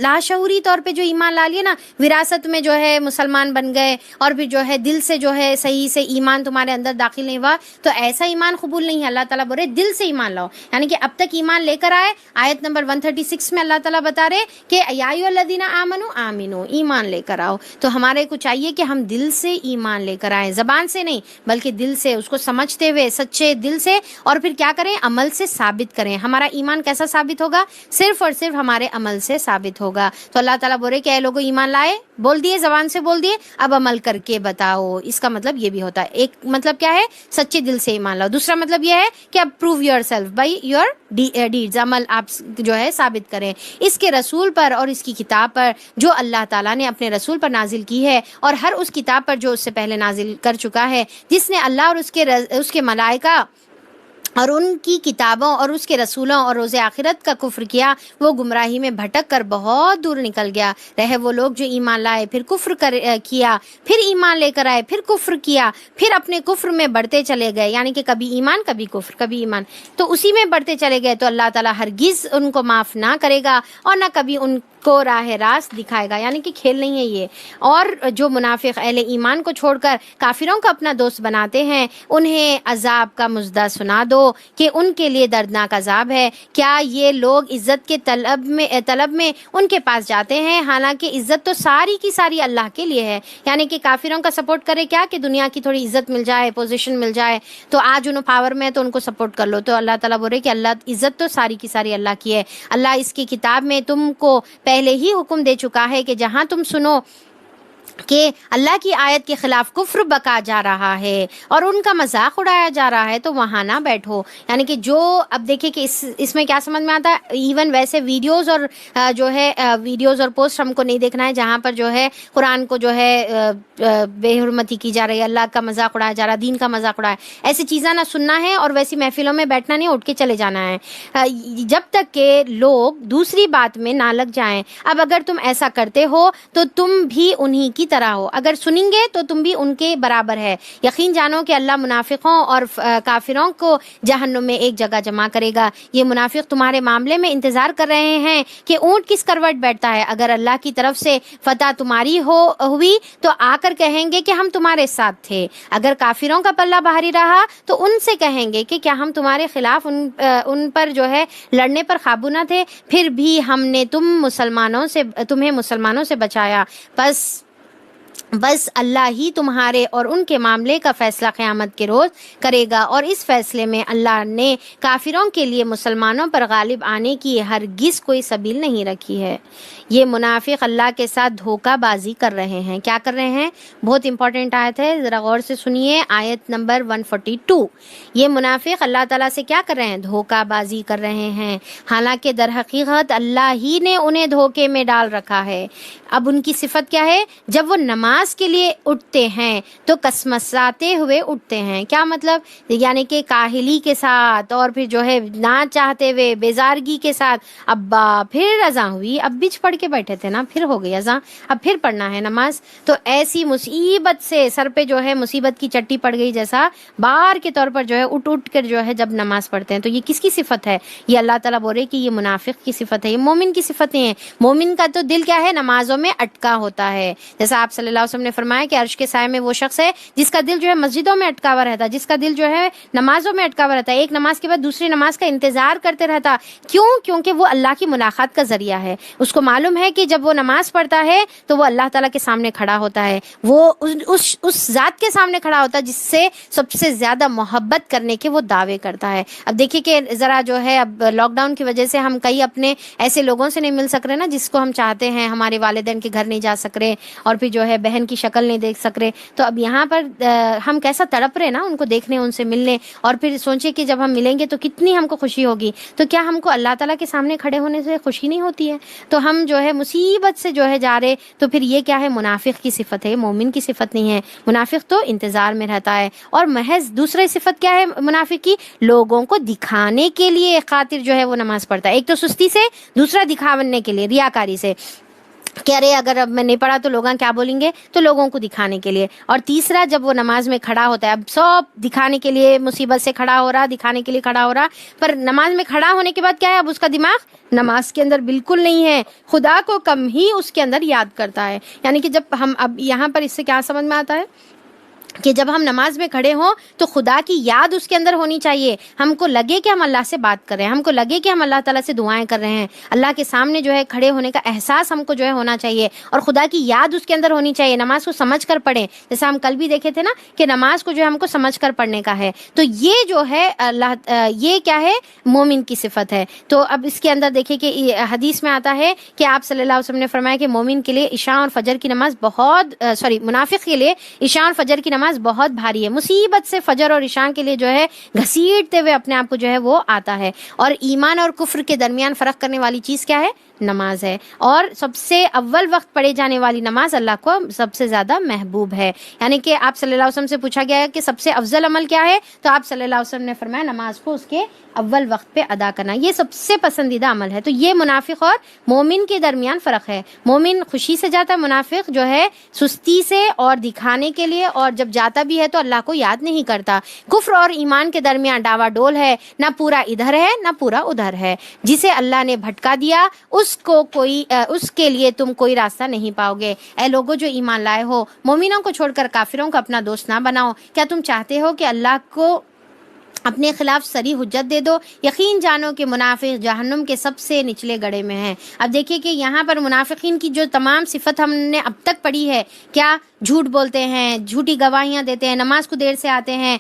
لاشعوری طور پہ جو ایمان لا لیا نا، وراثت میں جو ہے مسلمان بن گئے اور پھر جو ہے دل سے جو ہے صحیح سے ایمان تمہارے اندر داخل نہیں ہوا، تو ایسا ایمان قبول نہیں ہے۔ اللہ تعالیٰ بول رہے دل سے ایمان لاؤ، یعنی کہ اب تک ایمان لے کر آئے۔ آیت نمبر 136 میں اللہ تعالیٰ بتا رہے کہ یا ایھا الذین آمنوا آمنو، ایمان لے کر آؤ۔ تو ہمارے کو چاہیے کہ ہم دل سے ایمان لے کر آئیں، زبان سے نہیں بلکہ دل سے، اس کو سمجھتے ہوئے سچے دل سے، اور پھر کیا کریں؟ عمل سے ثابت کریں۔ ہمارا ایمان کیسا ثابت ہوگا؟ صرف اور صرف ہمارے عمل سے ثابت ہوگا۔ تو اللہ تعالیٰ بول رہے کہ اے لوگوں ایمان لائے، بول دیے، زبان سے بول دیے، اب عمل کر کے بتاؤ۔ اس کا مطلب یہ بھی ہوتا ہے، ایک مطلب کیا ہے؟ سچے دل سے ایمان لاؤ، دوسرا مطلب یہ ہے کہ اب prove yourself by your deeds, عمل آپ جو ہے ثابت کریں اس کے رسول پر اور اس کی کتاب پر جو اللہ تعالیٰ نے اپنے رسول پر نازل کی ہے، اور ہر اس کتاب پر جو اس سے پہلے نازل کر چکا ہے۔ جس نے اللہ اور اس کے ملائکہ اور ان کی کتابوں اور اس کے رسولوں اور روز آخرت کا کفر کیا، وہ گمراہی میں بھٹک کر بہت دور نکل گیا۔ رہے وہ لوگ جو ایمان لائے پھر کفر کیا، پھر ایمان لے کر آئے پھر کفر کیا، پھر اپنے کفر میں بڑھتے چلے گئے، یعنی کہ کبھی ایمان کبھی کفر کبھی ایمان، تو اسی میں بڑھتے چلے گئے، تو اللہ تعالیٰ ہرگز ان کو معاف نہ کرے گا اور نہ کبھی ان کو راہ راست دکھائے گا، یعنی کہ کھیل نہیں ہے یہ۔ اور جو منافق اہل ایمان کو چھوڑ کر کافروں کو اپنا دوست بناتے ہیں، انہیں عذاب کا مژدہ سنا دو کہ ان کے لیے دردناک عذاب ہے۔ کیا یہ لوگ عزت کے طلب میں ان کے پاس جاتے ہیں، حالانکہ عزت تو ساری کی ساری اللہ کے لیے ہے۔ یعنی کہ کافروں کا سپورٹ کرے کیا کہ دنیا کی تھوڑی عزت مل جائے، پوزیشن مل جائے، تو آج انہوں پاور میں ہے تو ان کو سپورٹ کر لو۔ تو اللہ تعالیٰ بول رہے کہ اللہ عزت تو ساری کی ساری اللہ کی ہے۔ اللہ اس کی کتاب میں تم کو پہلے ہی حکم دے چکا ہے کہ جہاں تم سنو کہ اللہ کی آیت کے خلاف کفر بکا جا رہا ہے اور ان کا مذاق اڑایا جا رہا ہے تو وہاں نہ بیٹھو۔ یعنی کہ جو اب دیکھیں کہ اس میں کیا سمجھ میں آتا ہے، ایون ویسے ویڈیوز اور جو ہے ویڈیوز اور پوسٹ ہم کو نہیں دیکھنا ہے جہاں پر جو ہے قرآن کو جو ہے بے حرمتی کی جا رہی ہے، اللہ کا مذاق اڑایا جا رہا ہے، دین کا مذاق اڑایا، ایسی چیزیں نہ سننا ہے اور ویسی محفلوں میں بیٹھنا نہیں، اٹھ کے چلے جانا ہے جب تک کہ لوگ دوسری بات میں نہ لگ جائیں۔ اب اگر تم ایسا کرتے ہو تو تم بھی انہی کی طرح ہو، اگر سنیں گے تو تم بھی ان کے برابر ہے۔ یقین جانو کہ اللہ منافقوں اور کافروں کو جہنم میں ایک جگہ جمع کرے گا۔ یہ منافق تمہارے معاملے میں انتظار کر رہے ہیں کہ اونٹ کس کروٹ بیٹھتا ہے۔ اگر اللہ کی طرف سے فتح تمہاری ہوئی تو آ کر کہیں گے کہ ہم تمہارے ساتھ تھے۔ اگر کافروں کا پلہ بھاری رہا تو ان سے کہیں گے کہ کیا ہم تمہارے خلاف ان پر جو ہے لڑنے پر قابو نہ تھے، پھر بھی ہم نے تمہیں مسلمانوں سے بچایا۔ بس اللہ ہی تمہارے اور ان کے معاملے کا فیصلہ قیامت کے روز کرے گا، اور اس فیصلے میں اللہ نے کافروں کے لیے مسلمانوں پر غالب آنے کی ہرگز کوئی سبیل نہیں رکھی ہے۔ یہ منافق اللہ کے ساتھ دھوکہ بازی کر رہے ہیں۔ کیا کر رہے ہیں؟ بہت امپورٹنٹ آیت ہے، ذرا غور سے سنیے، آیت نمبر 142۔ یہ منافق اللہ تعالیٰ سے کیا کر رہے ہیں؟ دھوکہ بازی کر رہے ہیں، حالانکہ در حقیقت اللہ ہی نے انہیں دھوکے میں ڈال رکھا ہے۔ اب ان کی صفت کیا ہے؟ جب وہ نماز کے لیے اٹھتے ہیں تو کسمساتے ہوئے اٹھتے ہیں۔ کیا مطلب؟ یعنی کہ کاہلی کے ساتھ اور پھر جو ہے نہ چاہتے ہوئے بیزارگی کے ساتھ، ابا پھر اذان ہوئی، اب بھی پڑھ کے بیٹھے تھے نا، پھر ہو گئی اذان، اب پھر پڑھنا ہے نماز۔ تو ایسی مصیبت سے سر پہ جو ہے مصیبت کی چٹی پڑ گئی جیسا بار کے طور پر جو ہے اٹھ کر جو ہے جب نماز پڑھتے ہیں۔ تو یہ کس کی صفت ہے؟ یہ اللہ تعالیٰ بول رہے کہ یہ منافق کی صفت ہے، یہ مومن کی صفتیں ہیں۔ مومن کا تو دل کیا ہے؟ نمازوں میں اٹکا ہوتا ہے۔ جیسا آپ صلی اللہ علیہ وسلم نے فرمایا کہ عرش کے سائے میں وہ شخص ہے جس کا دل جو ہے مسجدوں میں اٹکا ہوا رہتا ہے، جس کا دل جو ہے نمازوں میں اٹکا ہوا رہتا ہے، ایک نماز کے بعد دوسری نماز کا انتظار کرتے رہتا۔ کیوں؟ کیونکہ وہ اللہ کی ملاقات کا ذریعہ ہے۔ اس کو معلوم ہے کہ جب وہ نماز پڑھتا ہے تو وہ اللہ تعالیٰ کے سامنے کھڑا ہوتا ہے، وہ اس ذات کے سامنے کھڑا ہوتا ہے جس سے سب سے زیادہ محبت کرنے کے وہ دعوے کرتا ہے۔ اب دیکھیے کہ ذرا جو ہے اب لاک ڈاؤن کی وجہ سے ہم کئی اپنے ایسے لوگوں سے نہیں مل سک رہے نا جس کو ہم چاہتے ہیں، ہمارے والدین کے گھر نہیں جا سک رہے اور پھر جو ہے بہن کی شکل نہیں دیکھ سک رہے۔ تو اب یہاں پر ہم کیسا تڑپ رہے نا ان کو دیکھنے، ان سے ملنے، اور پھر سوچے کہ جب ہم ملیں گے تو کتنی ہم کو خوشی ہوگی۔ تو کیا ہم کو اللہ تعالیٰ کے سامنے کھڑے ہونے سے خوشی نہیں ہوتی ہے؟ تو ہم جو ہے مصیبت سے جو ہے جا رہے، تو پھر یہ کیا ہے؟ منافق کی صفت ہے، مومن کی صفت نہیں ہے۔ منافق تو انتظار میں رہتا ہے، اور محض دوسری صفت کیا ہے منافق کی؟ لوگوں کو دکھانے کے لیے خاطر جو ہے وہ نماز پڑھتا ہے، ایک تو سستی سے، دوسرا دکھانے کے لیے، ریاکاری سے، کہہ رہے اگر اب میں نہیں پڑھا تو لوگاں کیا بولیں گے، تو لوگوں کو دکھانے کے لیے۔ اور تیسرا جب وہ نماز میں کھڑا ہوتا ہے، اب سب دکھانے کے لیے مصیبت سے کھڑا ہو رہا، دکھانے کے لیے کھڑا ہو رہا، پر نماز میں کھڑا ہونے کے بعد کیا ہے؟ اب اس کا دماغ نماز کے اندر بالکل نہیں ہے، خدا کو کم ہی اس کے اندر یاد کرتا ہے۔ یعنی کہ جب ہم اب یہاں پر اس سے کیا سمجھ میں آتا ہے کہ جب ہم نماز میں کھڑے ہوں تو خدا کی یاد اس کے اندر ہونی چاہیے، ہم کو لگے کہ ہم اللہ سے بات کر رہے ہیں، ہم کو لگے کہ ہم اللہ تعالیٰ سے دعائیں کر رہے ہیں، اللہ کے سامنے جو ہے کھڑے ہونے کا احساس ہم کو جو ہے ہونا چاہیے، اور خدا کی یاد اس کے اندر ہونی چاہیے۔ نماز کو سمجھ کر پڑھیں، جیسا ہم کل بھی دیکھے تھے نا کہ نماز کو جو ہے ہم کو سمجھ کر پڑھنے کا ہے۔ تو یہ جو ہے یہ کیا ہے؟ مومن کی صفت ہے۔ تو اب اس کے اندر دیکھیں کہ حدیث میں آتا ہے کہ آپ صلی اللہ علیہ وسلم نے فرمایا کہ مومن کے لیے عشاء اور فجر کی نماز منافق کے لیے عشاء اور فجر کی نماز بہت بھاری ہے۔ مصیبت سے فجر اور عشاء کے لیے جو ہے گھسیٹتے ہوئے اپنے آپ کو جو ہے وہ آتا ہے۔ اور ایمان اور کفر کے درمیان فرق کرنے والی چیز کیا ہے؟ نماز ہے، اور سب سے اول وقت پڑھے جانے والی نماز اللہ کو سب سے زیادہ محبوب ہے۔ یعنی کہ آپ صلی اللہ علیہ وسلم سے پوچھا گیا ہے کہ سب سے افضل عمل کیا ہے، تو آپ صلی اللہ علیہ وسلم نے فرمایا نماز کو اس کے اول وقت پہ ادا کرنا، یہ سب سے پسندیدہ عمل ہے۔ تو یہ منافق اور مومن کے درمیان فرق ہے۔ مومن خوشی سے جاتا ہے، منافق جو ہے سستی سے اور دکھانے کے لیے، اور جب جاتا بھی ہے تو اللہ کو یاد نہیں کرتا۔ کفر اور ایمان کے درمیان ڈاوا ڈول ہے، نہ پورا ادھر ہے نہ پورا ادھر ہے۔ جسے اللہ نے بھٹکا دیا اس اس کے لیے تم کوئی راستہ نہیں پاؤ گے۔ اے لوگوں جو ایمان لائے ہو، مومنوں کو چھوڑ کر کافروں کو اپنا دوست نہ بناؤ۔ کیا تم چاہتے ہو کہ اللہ کو اپنے خلاف صریح حجت دے دو؟ یقین جانو کہ منافق جہنم کے سب سے نچلے گڑھے میں ہیں۔ اب دیکھیے کہ یہاں پر منافقین کی جو تمام صفت ہم نے اب تک پڑھی ہے، کیا جھوٹ بولتے ہیں، جھوٹی گواہیاں دیتے ہیں، نماز کو دیر سے آتے ہیں،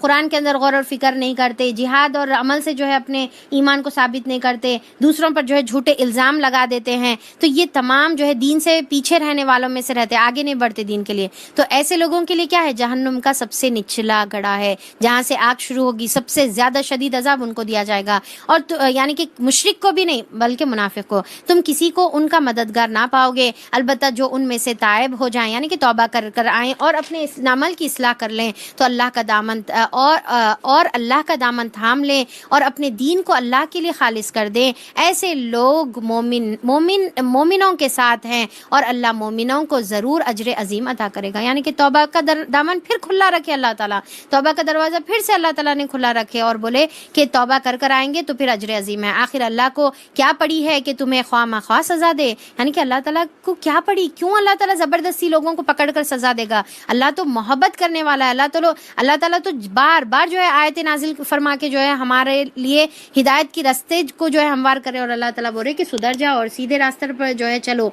قرآن کے اندر غور و فکر نہیں کرتے، جہاد اور عمل سے جو ہے اپنے ایمان کو ثابت نہیں کرتے، دوسروں پر جو ہے جھوٹے الزام لگا دیتے ہیں۔ تو یہ تمام جو ہے دین سے پیچھے رہنے والوں میں سے رہتے، آگے نہیں بڑھتے دین کے لیے۔ تو ایسے لوگوں کے لیے کیا ہے؟ جہنم کا سب سے نچلا گڑھا ہے، جہاں سے آگ شروع ہوگی، سب سے زیادہ شدید عذاب ان کو دیا جائے گا۔ اور یعنی کہ مشرک کو بھی نہیں بلکہ منافق کو، تم کسی کو ان کا مددگار نہ پاؤ گے، البتہ جو ان میں سے تائب ہو جائیں، یعنی کہ توبہ کر آئیں اور اپنے عمل کی اصلاح کر لیں، تو اللہ کا دامن اور اللہ کا دامن تھام لیں اور اپنے دین کو اللہ کے لیے خالص کر دیں۔ ایسے لوگ مومنوں کے ساتھ ہیں اور اللہ مومنوں کو ضرور اجر عظیم عطا کرے گا۔ یعنی کہ توبہ کا دامن پھر کھلا رکھے اللہ تعالیٰ، توبہ کا دروازہ پھر سے اللہ تعالیٰ نے کھلا رکھے اور بولے کہ توبہ کر آئیں گے تو پھر اجر عظیم ہے۔ آخر اللہ کو کیا پڑی ہے کہ تمہیں خواہ مخواہ سزا دے؟ یعنی کہ اللہ تعالیٰ کو کیا پڑی؟ کیوں اللہ تعالیٰ زبردستی لوگوں کو پکڑ کر سزا دے گا؟ اللہ تو محبت کرنے والا ہے، اللہ تعالیٰ تو بار بار جو ہے آیت نازل فرما کے جو ہے ہمارے لیے ہدایت کی راستے کو جو ہے ہموار کرے، اور اللہ تعالیٰ بول رہے کہ سدھر جاؤ اور سیدھے راستے پر جو ہے چلو۔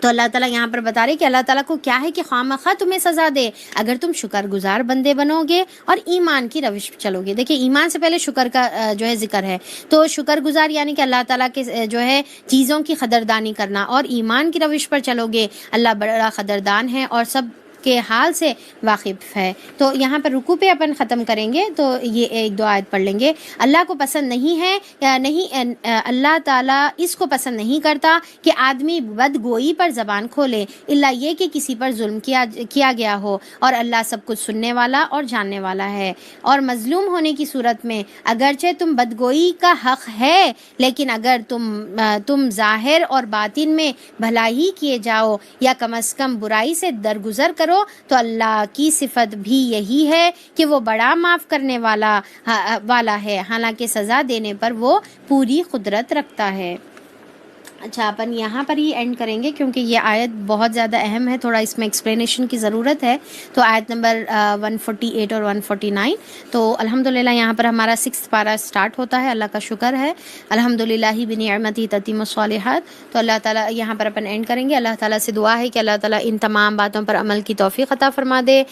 تو اللہ تعالیٰ یہاں پر بتا رہے کہ اللہ تعالیٰ کو کیا ہے کہ خواہ مخواہ تمہیں سزا دے اگر تم شکر گزار بندے بنو گے اور ایمان کی روش پہ چلو گے۔ دیکھیں ایمان سے پہلے شکر کا جو ہے ذکر ہے، تو شکر گزار یعنی کہ اللہ تعالیٰ کے جو ہے چیزوں کی قدردانی کرنا، اور ایمان کی روش پر چلو گے، اللہ بڑا قدردان ہے اور سب کے حال سے واقف ہے۔ تو یہاں پر رکوع پہ اپن ختم کریں گے، تو یہ ایک دو آیت پڑھ لیں گے۔ اللہ کو پسند نہیں ہے اللہ تعالیٰ اس کو پسند نہیں کرتا کہ آدمی بدگوئی پر زبان کھولے، الا یہ کہ کسی پر ظلم کیا گیا ہو، اور اللہ سب کچھ سننے والا اور جاننے والا ہے۔ اور مظلوم ہونے کی صورت میں اگرچہ تم بدگوئی کا حق ہے، لیکن اگر تم ظاہر اور باطن میں بھلائی کیے جاؤ یا کم از کم برائی سے درگزر کرو، تو اللہ کی صفت بھی یہی ہے کہ وہ بڑا معاف کرنے والا ہے، حالانکہ سزا دینے پر وہ پوری قدرت رکھتا ہے۔ اچھا اپن یہاں پر ہی اینڈ کریں گے کیونکہ یہ آیت بہت زیادہ اہم ہے، تھوڑا اس میں ایکسپلینیشن کی ضرورت ہے۔ تو آیت نمبر 148 اور 149، تو الحمدللہ یہاں پر ہمارا 6 پارہ سٹارٹ ہوتا ہے۔ اللہ کا شکر ہے، الحمدللہ بنعمتہ تتم الصالحات۔ تو اللہ تعالیٰ یہاں پر اپن اینڈ کریں گے۔ اللہ تعالیٰ سے دعا ہے کہ اللہ تعالیٰ ان تمام باتوں پر عمل کی توفیق عطا فرما دے۔